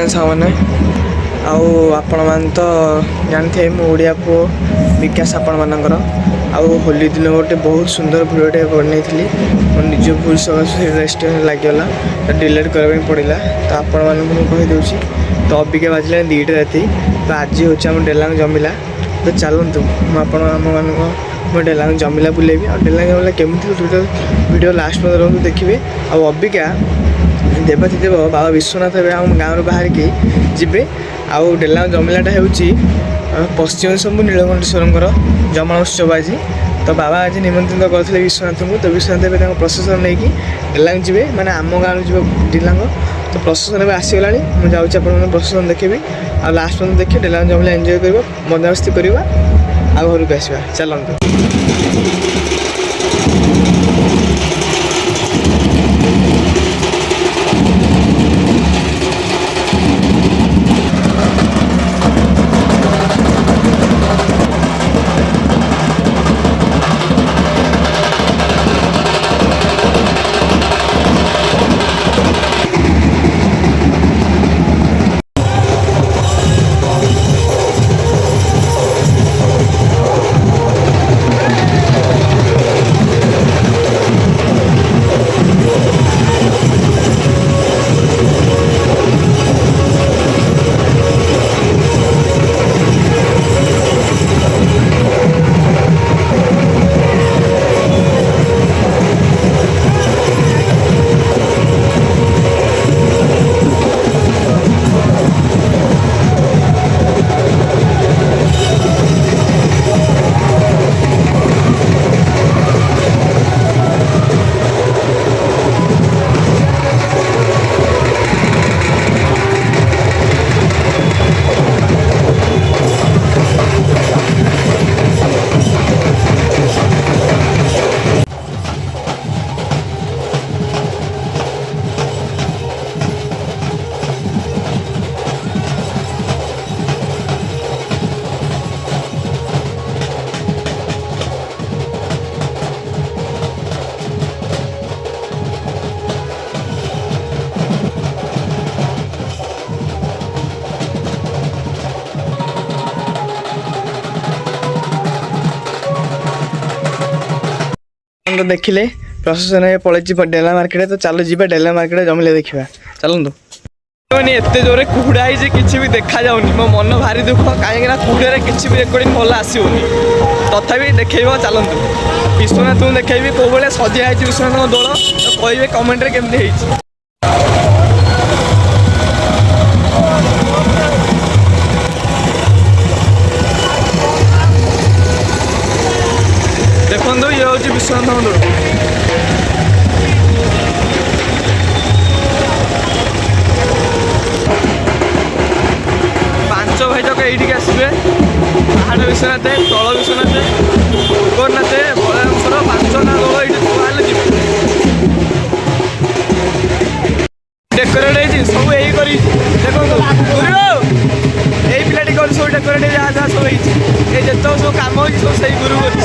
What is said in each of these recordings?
सामने आपण मान तो जानते मो ओडिया पुओ विकास आपण मानकर होली दिन गोटे बहुत सुंदर भिडियोटे बनई थी मो निज भूल सकाशे रेस्टोरेंट लगिगला तो डिलीट करने पड़ा तो आपण मानक कहीदे तो अबिका बाजिले 2टा राति तो आज हूँ डेलांग जमिला तो चलतु मुझे डेलांग जमिला बुलेबी और डेलांग जमिला केमी वीडियो लास्ट में रुँ देखिए अबिका देवातिदेव बाबा विश्वनाथ आम गाँव बाहर की जी आउ डेलांग जमिलाटा हूँ पश्चिम शंभु नीलकंठेश्वर जमा उत्सव आज तो बाबा आज निमंत्रित करते विश्वनाथ को तो विश्वनाथ प्रशासन नहीं कि डेलांग जी मैंने आम गाँव जी डेलांग तो प्रशासन आसीगला मुझे जाऊँगी आप प्रशासन देखी आ लास्ट पर्यटन देखिए डेलांग जमिला एंजॉय कर मजामस्ती करवा आ घर को आसवा चलते तो देखिले प्रशासन पलि डेला मार्केट तो चलो जी डेला मार्केट जमिले देखा चलतु मैंने एत जोरे कुहुड़ा है कि भी देखा जाऊनी मो मन भारी दुख कहीं कुहुड़े किसी भी रेकर्डिंग भल आसोनी तथापि देखेब चलतु विश्वनाथ को देखेबी कौ भाई सजा है विश्वनाथ दोल तो कहे कमेंट केमती देखो ये हूँ विश्वनाथ दोल 5 भाई तक ये आसवे पहाड़ विश्वनाथ तल विश्वनाथ गोरनाथ बलरामपुर 5 ना दल ये डेकोरेट सब यही कर देखो यही पिलाटी कर सब डेकोरेट जहाँ जहाँ सब ये जित सब कम हो सब सही गुरु कर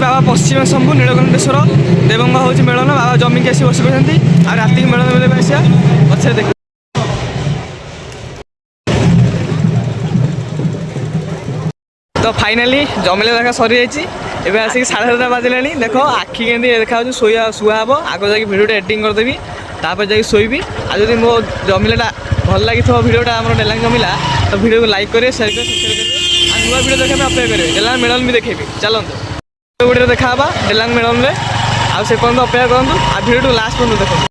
बाबा पश्चिम शंभु नीलकंठेश्वर देवंग हूँ मेलन बाबा जमिक आसी बस पड़ते आ राति मेलन बेले आसा पछे देख तो फाइनाली जमिले देखा सरी जाइए एवं आसिक 7:30 बाजिला देख आखि के देखा शुआ हम आग जाकि भिडियो एडिटिंग करदेवी तापर जाकि शोबी आ जब मो जमिलाटा भल लगी भिडियोटा आम डेलांग जमिला तो भिडियो को लाइक करेंगे शेयर करेंगे सब्सक्राइब करेंगे नुआ भिडियो देखा अपेक्षा करेंगे डेलांग मेलन भी देखेबी चलते वीडियो देखा डेलांग मेलन में आ से पर्यटन अपेक्षा करूँ आ भिडियो लास्ट पर्यटन देखो।